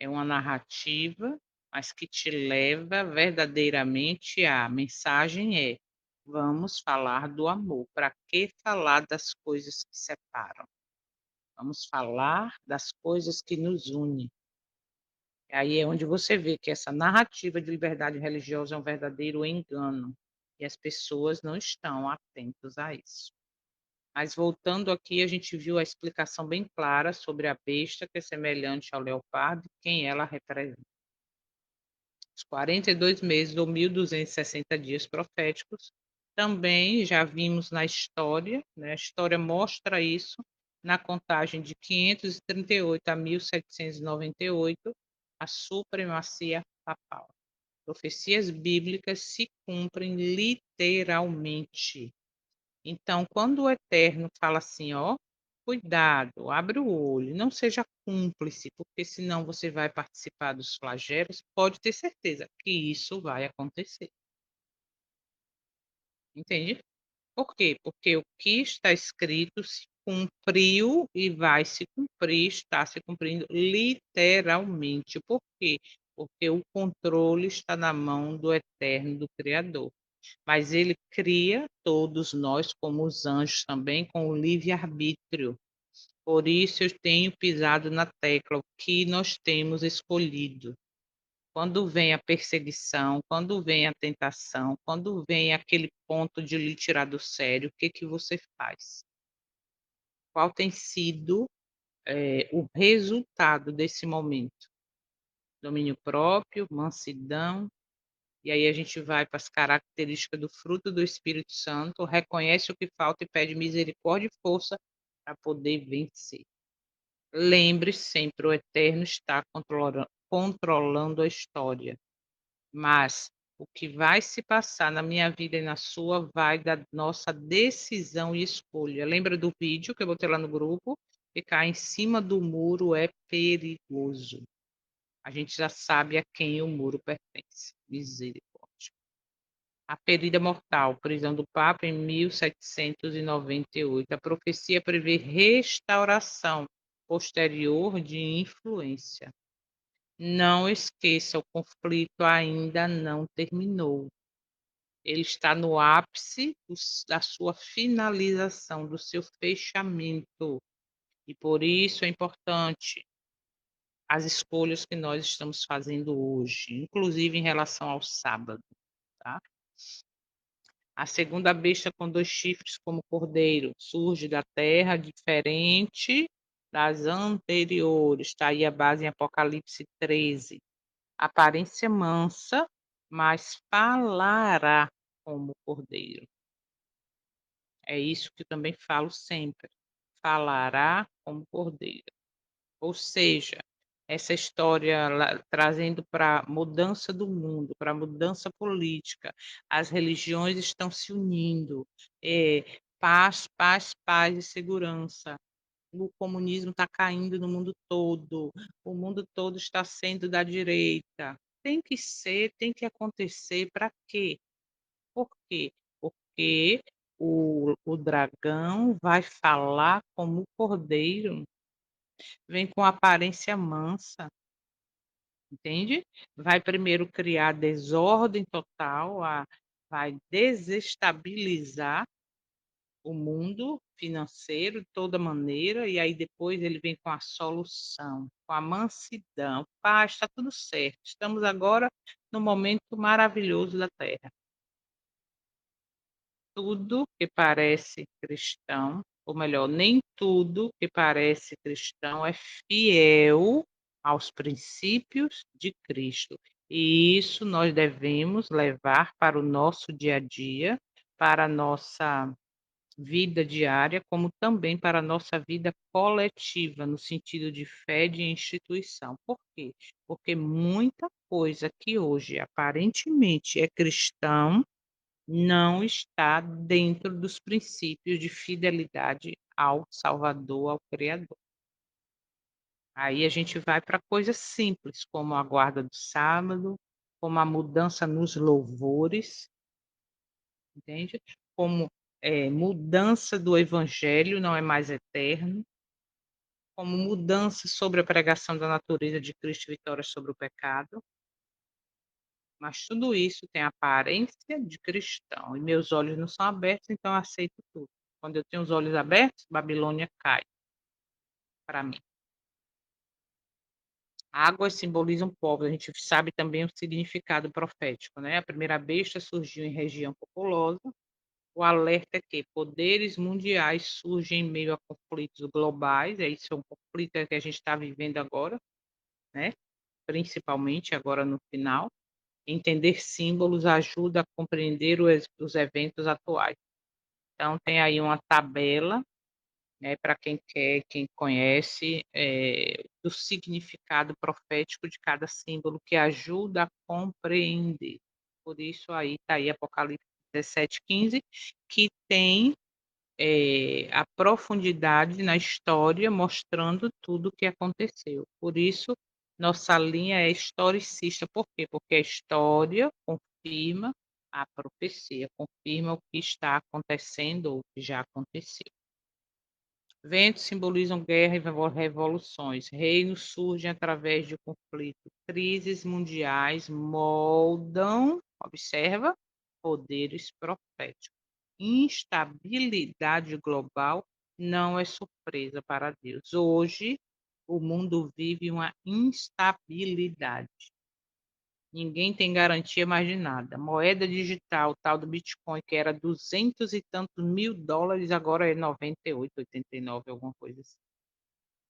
Speaker 1: É uma narrativa, mas que te leva verdadeiramente a mensagem é: vamos falar do amor. Para que falar das coisas que separam? Vamos falar das coisas que nos unem. Aí é onde você vê que essa narrativa de liberdade religiosa é um verdadeiro engano, e as pessoas não estão atentas a isso. Mas voltando aqui, a gente viu a explicação bem clara sobre a besta que é semelhante ao leopardo e quem ela representa. Os 42 meses ou 1260 dias proféticos também já vimos na história, né? A história mostra isso na contagem de 538 a 1798, a supremacia papal. Profecias bíblicas se cumprem literalmente. Então, quando o Eterno fala assim, ó, cuidado, abre o olho, não seja cúmplice, porque senão você vai participar dos flagelos, pode ter certeza que isso vai acontecer. Entende? Por quê? Porque o que está escrito se cumpriu e vai se cumprir, está se cumprindo literalmente. Por quê? porque o controle está na mão do Eterno, do Criador. Mas ele cria todos nós, como os anjos também, com o livre-arbítrio. Por isso eu tenho pisado na tecla, o que nós temos escolhido. Quando vem a perseguição, quando vem a tentação, quando vem aquele ponto de lhe tirar do sério, o que que você faz? Qual tem sido, o resultado desse momento? Domínio próprio, mansidão, e aí a gente vai para as características do fruto do Espírito Santo, reconhece o que falta e pede misericórdia e força para poder vencer. Lembre sempre, o Eterno está controlando a história, mas o que vai se passar na minha vida e na sua vai da nossa decisão e escolha. Lembra do vídeo que eu botei lá no grupo? Ficar em cima do muro é perigoso. A gente já sabe a quem o muro pertence. Misericórdia. A ferida mortal, prisão do Papa em 1798. A profecia prevê restauração posterior de influência. Não esqueça, o conflito ainda não terminou. Ele está no ápice da sua finalização, do seu fechamento. E por isso é importante as escolhas que nós estamos fazendo hoje, inclusive em relação ao sábado, tá? A segunda besta com 2 chifres como cordeiro surge da terra diferente das anteriores, está aí a base em Apocalipse 13. Aparência mansa, mas falará como cordeiro. É isso que eu também falo sempre, falará como cordeiro. Ou seja, essa história trazendo para a mudança do mundo, para a mudança política, as religiões estão se unindo, paz, paz, paz e segurança. O comunismo está caindo no o mundo todo está sendo da direita. Tem que ser, tem que acontecer, para quê? Por quê? Porque o dragão vai falar como o cordeiro, vem com aparência mansa, entende? Vai primeiro criar desordem total, vai desestabilizar o mundo financeiro de toda maneira, e aí depois ele vem com a solução, com a mansidão. Paz, está tudo certo. Estamos agora no momento maravilhoso da Terra. Tudo que parece cristão, ou melhor, nem tudo que parece cristão é fiel aos princípios de Cristo. E isso nós devemos levar para o nosso dia a dia, para a nossa vida diária, como também para a nossa vida coletiva, no sentido de fé de instituição. Por quê? Porque muita coisa que hoje aparentemente é cristão não está dentro dos princípios de fidelidade ao Salvador, ao Criador. Aí a gente vai para coisas simples, como a guarda do sábado, como a mudança nos louvores, entende? Como mudança do evangelho não é mais eterno, como mudança sobre a pregação da natureza de Cristo e vitória sobre o pecado, mas tudo isso tem aparência de cristão, e meus olhos não são abertos, então eu aceito tudo. Quando eu tenho os olhos abertos, Babilônia cai para mim. Águas simbolizam povos, a gente sabe também o significado profético, né? A primeira besta surgiu em região populosa. O alerta é que poderes mundiais surgem em meio a conflitos globais, isso é um conflito que a gente está vivendo agora, né? Principalmente agora no final. Entender símbolos ajuda a compreender os eventos atuais. Então, tem aí uma tabela, né, para quem quer, quem conhece, do significado profético de cada símbolo, que ajuda a compreender. Por isso, aí está aí Apocalipse 17:15, que tem a profundidade na história, mostrando tudo o que aconteceu. Por isso, nossa linha é historicista. Por quê? Porque a história confirma a profecia, confirma o que está acontecendo ou o que já aconteceu. Ventos simbolizam guerra e revoluções. Reinos surgem através de conflito. Crises mundiais moldam, observa, poderes proféticos. Instabilidade global não é surpresa para Deus. Hoje, o mundo vive uma instabilidade. Ninguém tem garantia mais de nada. Moeda digital, tal do Bitcoin, que era 200 e tantos mil dólares, agora é 98, 89, alguma coisa assim.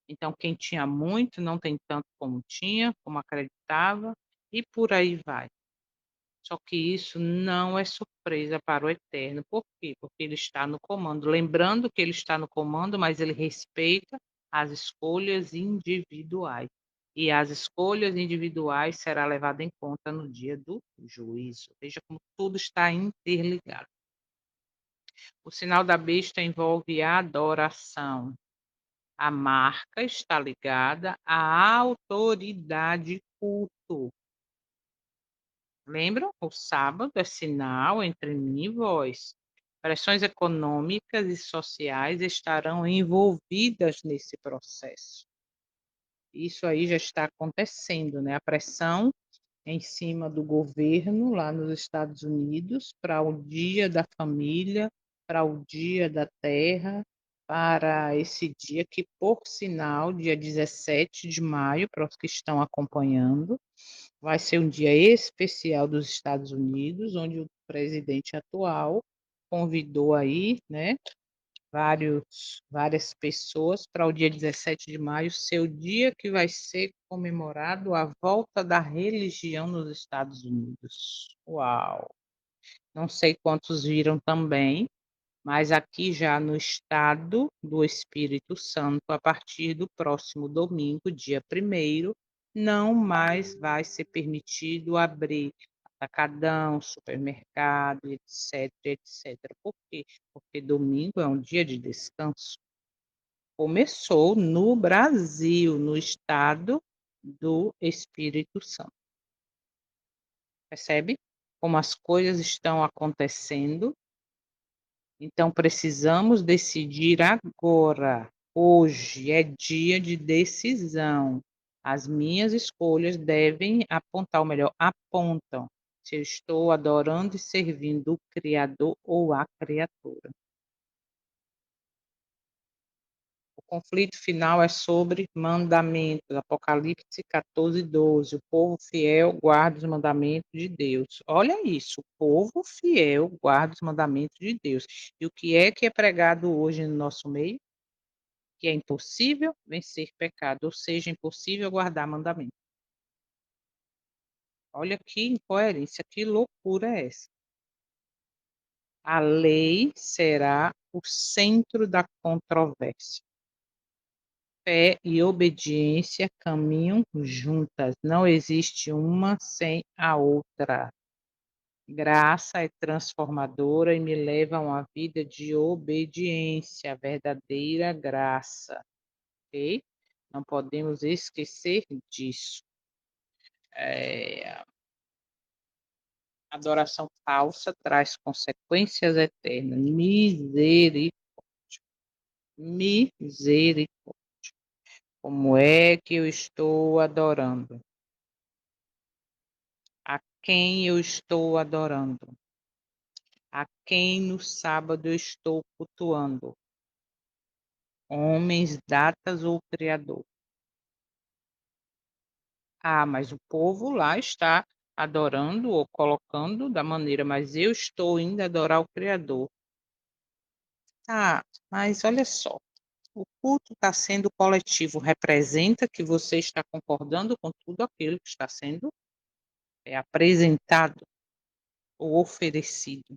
Speaker 1: Então, quem tinha muito não tem tanto como tinha, como acreditava, e por aí vai. Só que isso não é surpresa para o Eterno. Por quê? Porque ele está no comando. Lembrando que ele está no comando, mas ele respeita as escolhas individuais. E as escolhas individuais será levada em conta no dia do juízo. Veja como tudo está interligado. O sinal da besta envolve a adoração. A marca está ligada à autoridade culto. Lembram? O sábado é sinal entre mim e vós. Pressões econômicas e sociais estarão envolvidas nesse processo. Isso aí já está acontecendo, né? A pressão em cima do governo lá nos Estados Unidos para o Dia da Família, para o Dia da Terra, para esse dia que, por sinal, dia 17 de maio, para os que estão acompanhando, vai ser um dia especial dos Estados Unidos, onde o presidente atual convidou aí, né, várias pessoas para o dia 17 de maio ser o dia que vai ser comemorado a volta da religião nos Estados Unidos. Uau! Não sei quantos viram também, mas aqui já no estado do Espírito Santo, a partir do próximo domingo, dia 1º, não mais vai ser permitido abrir atacadão, supermercado, etc, etc. Por quê? Porque domingo é um dia de descanso. Começou no Brasil, no estado do Espírito Santo. Percebe como as coisas estão acontecendo? Então precisamos decidir agora. Hoje é dia de decisão. As minhas escolhas devem apontar, ou melhor, apontam se eu estou adorando e servindo o Criador ou a criatura. O conflito final é sobre mandamentos. Apocalipse 14:12. O povo fiel guarda os mandamentos de Deus. Olha isso, o povo fiel guarda os mandamentos de Deus. E o que é pregado hoje no nosso meio? Que é impossível vencer pecado, ou seja, impossível guardar mandamento. Olha que incoerência, que loucura é essa? A lei será o centro da controvérsia. Fé e obediência caminham juntas, não existe uma sem a outra. Graça é transformadora e me leva a uma vida de obediência, verdadeira graça, ok? Não podemos esquecer disso. Adoração falsa traz consequências eternas. Misericórdia. Misericórdia. Como é que eu estou adorando? A quem eu estou adorando? A quem no sábado eu estou cultuando? Homens, datas ou Criador? Ah, mas o povo lá está adorando ou colocando da maneira, mas eu estou indo adorar o Criador. Ah, mas olha só, o culto está sendo coletivo, representa que você está concordando com tudo aquilo que está sendo apresentado ou oferecido.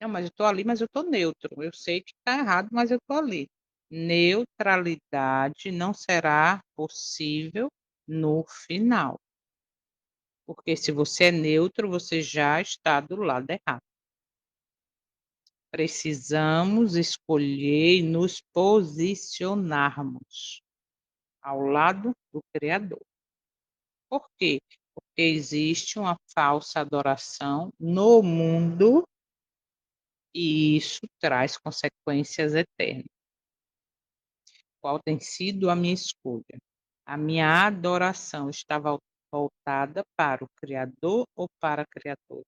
Speaker 1: Não, mas eu estou ali, mas eu estou neutro. Eu sei que está errado, mas eu estou ali. Neutralidade não será possível no final. Porque se você é neutro, você já está do lado errado. Precisamos escolher e nos posicionarmos ao lado do Criador. Por quê? Porque existe uma falsa adoração no mundo e isso traz consequências eternas. qual tem sido a minha escolha? A minha adoração está voltada para o Criador ou para a criatura?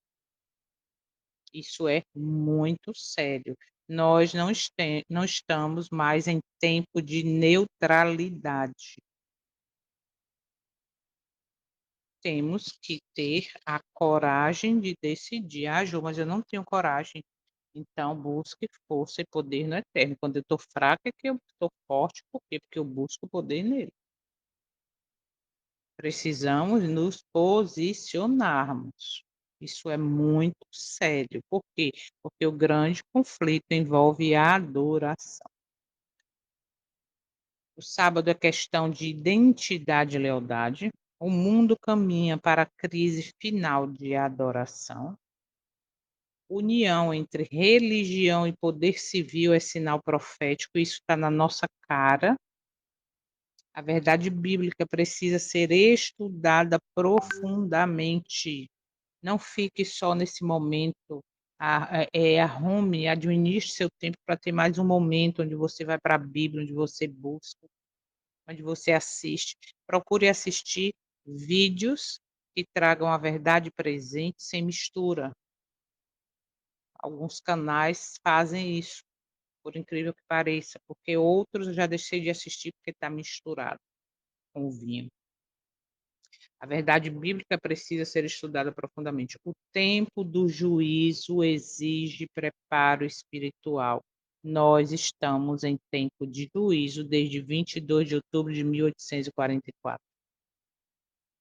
Speaker 1: Isso é muito sério. Nós não estamos mais em tempo de neutralidade. Temos que ter a coragem de decidir: "Ah, Ju, mas eu não tenho coragem". Então busque força e poder no Eterno. Quando eu estou fraca é que eu estou forte, por quê? Porque eu busco poder nele. Precisamos nos posicionarmos. Isso é muito sério. Por quê? Porque o grande conflito envolve a adoração. O sábado é questão de identidade e lealdade. O mundo caminha para a crise final de adoração. União entre religião e poder civil é sinal profético, isso está na nossa cara. A verdade bíblica precisa ser estudada profundamente. Não fique só nesse momento, arrume, administre seu tempo para ter mais um momento onde você vai para a Bíblia, onde você busca, onde você assiste. Procure assistir vídeos que tragam a verdade presente sem mistura. Alguns canais fazem isso, por incrível que pareça, porque outros eu já deixei de assistir porque está misturado com o vinho. A verdade bíblica precisa ser estudada profundamente. O tempo do juízo exige preparo espiritual. Nós estamos em tempo de juízo desde 22 de outubro de 1844.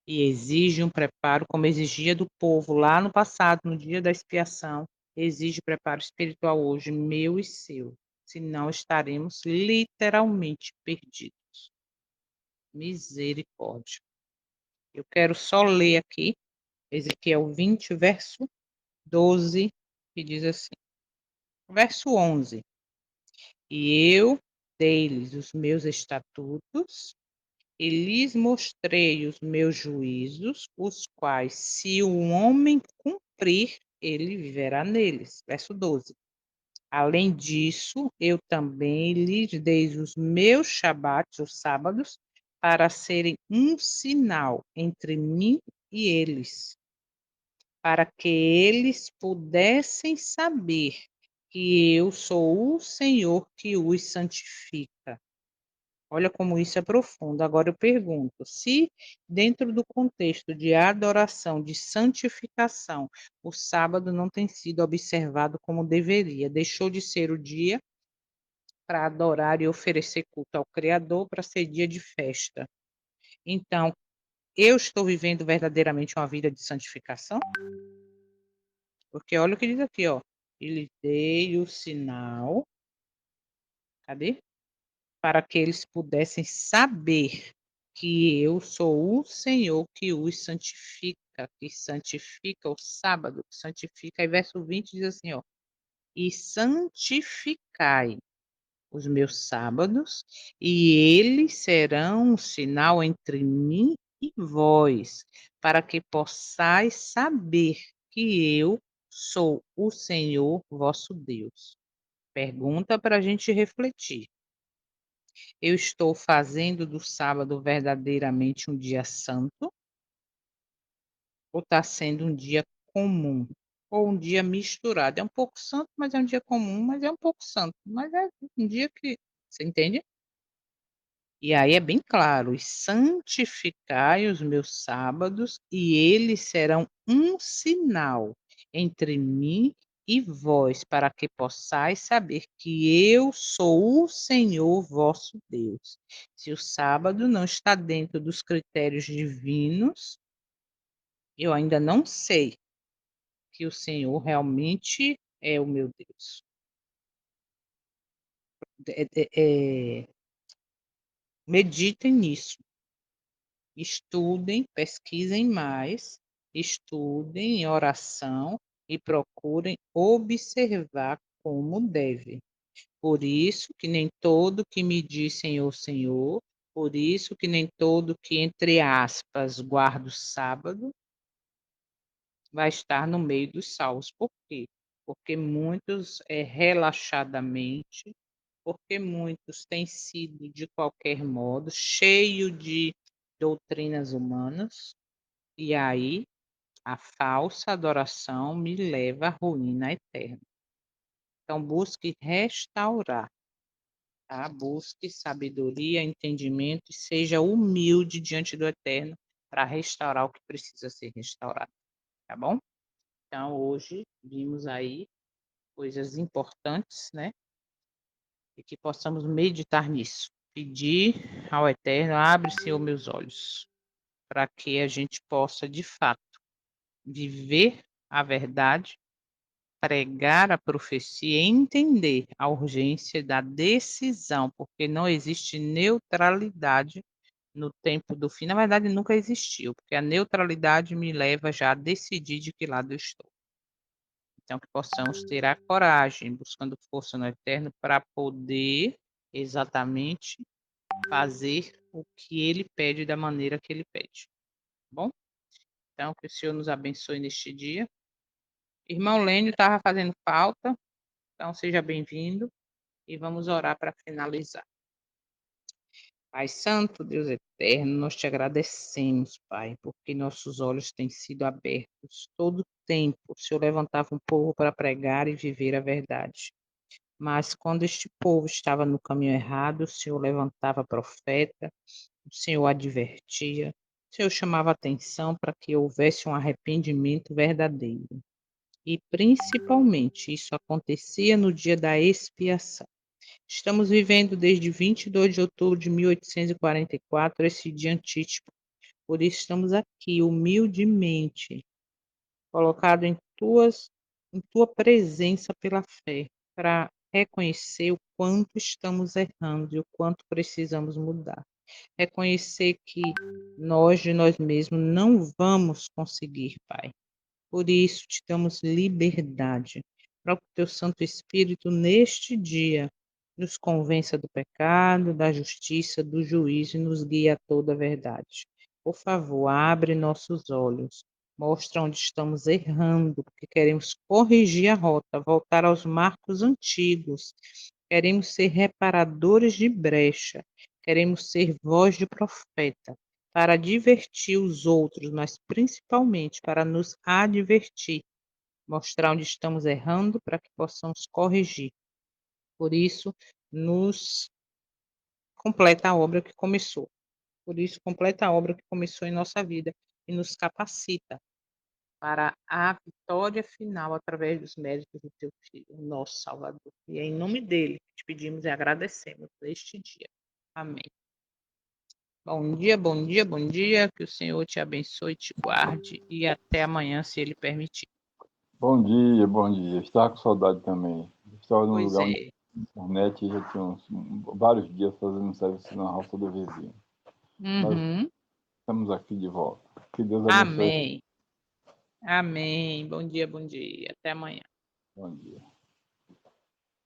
Speaker 1: E exige um preparo, como exigia do povo lá no passado, no dia da expiação, exige preparo espiritual hoje, meu e seu. Senão estaremos literalmente perdidos. Misericórdia. Eu quero só ler aqui Ezequiel 20, verso 12, que diz assim, verso 11: E eu dei-lhes os meus estatutos e lhes mostrei os meus juízos, os quais, se o homem cumprir, ele viverá neles. Verso 12. Além disso, eu também lhes dei os meus shabates, os sábados, para serem um sinal entre mim e eles, para que eles pudessem saber que eu sou o Senhor que os santifica. Olha como isso é profundo. Agora eu pergunto: se dentro do contexto de adoração, de santificação, o sábado não tem sido observado como deveria, deixou de ser o dia para adorar e oferecer culto ao Criador, para ser dia de festa. Então, eu estou vivendo verdadeiramente uma vida de santificação? Porque olha o que diz aqui, ó: "E lhe dei o sinal", cadê? "Para que eles pudessem saber que eu sou o Senhor que os santifica", que santifica o sábado, que santifica, aí verso 20 diz assim, ó: "E santificai os meus sábados, e eles serão um sinal entre mim e vós, para que possais saber que eu sou o Senhor vosso Deus". Pergunta para a gente refletir: eu estou fazendo do sábado verdadeiramente um dia santo, ou está sendo um dia comum? Ou um dia misturado? É um pouco santo, mas é um dia comum, mas é um pouco santo, mas é um dia que você entende? E aí é bem claro: "E santificai os meus sábados, e eles serão um sinal entre mim e vós, para que possais saber que eu sou o Senhor vosso Deus". Se o sábado não está dentro dos critérios divinos, eu ainda não sei que o Senhor realmente é o meu Deus. Meditem nisso. Estudem, pesquisem mais, estudem em oração e procurem observar como deve. Por isso que nem todo que me diz Senhor, Senhor, por isso que nem todo que, entre aspas, guarda o sábado, vai estar no meio dos salvos. Por quê? Porque muitos, relaxadamente, porque muitos têm sido de qualquer modo, cheio de doutrinas humanas, e aí a falsa adoração me leva à ruína eterna. Então busque restaurar, tá? Busque sabedoria, entendimento e seja humilde diante do Eterno para restaurar o que precisa ser restaurado, tá bom? Então hoje vimos aí coisas importantes, né? E que possamos meditar nisso. Pedir ao Eterno, abre, Senhor, meus olhos, para que a gente possa, de fato, viver a verdade, pregar a profecia e entender a urgência da decisão, porque não existe neutralidade no tempo do fim. Na verdade, nunca existiu, porque a neutralidade me leva já a decidir de que lado eu estou. Então, que possamos ter a coragem, buscando força no Eterno, para poder exatamente fazer o que Ele pede da maneira que Ele pede. Tá bom? Então, que o Senhor nos abençoe neste dia. Irmão Lênio estava fazendo falta, então seja bem-vindo e vamos orar para finalizar. Pai Santo, Deus eterno, nós te agradecemos, Pai, porque nossos olhos têm sido abertos todo o tempo. O Senhor levantava um povo para pregar e viver a verdade. Mas quando este povo estava no caminho errado, o Senhor levantava profeta, o Senhor advertia, o Senhor chamava atenção para que houvesse um arrependimento verdadeiro. E principalmente isso acontecia no dia da expiação. Estamos vivendo desde 22 de outubro de 1844 esse dia antítipo. Por isso estamos aqui humildemente, colocado em tua presença pela fé, para reconhecer o quanto estamos errando e o quanto precisamos mudar. Reconhecer que nós de nós mesmos não vamos conseguir, Pai. Por isso te damos liberdade, para que o teu Santo Espírito neste dia nos convença do pecado, da justiça, do juízo e nos guie a toda a verdade. Por favor, abre nossos olhos, mostra onde estamos errando, porque queremos corrigir a rota, voltar aos marcos antigos. Queremos ser reparadores de brecha, queremos ser voz de profeta para divertir os outros, mas principalmente para nos advertir, mostrar onde estamos errando para que possamos corrigir. Por isso, nos completa a obra que começou. Por isso, completa a obra que começou em nossa vida e nos capacita para a vitória final através dos méritos do teu Filho, nosso Salvador. E é em nome dele que te pedimos e agradecemos neste dia. Amém. Bom dia, bom dia, bom dia. Que o Senhor te abençoe, te guarde e até amanhã, se Ele permitir.
Speaker 3: Bom dia, bom dia. Estava com saudade também. Estava num
Speaker 1: Pois
Speaker 3: lugar onde
Speaker 1: é.
Speaker 3: a internet e já tinha vários dias fazendo serviço na roça do vizinho. Mas
Speaker 1: Uhum.
Speaker 3: estamos aqui de volta. Que Deus abençoe.
Speaker 1: Amém. Amém. Bom dia, bom dia. Até amanhã.
Speaker 3: Bom dia.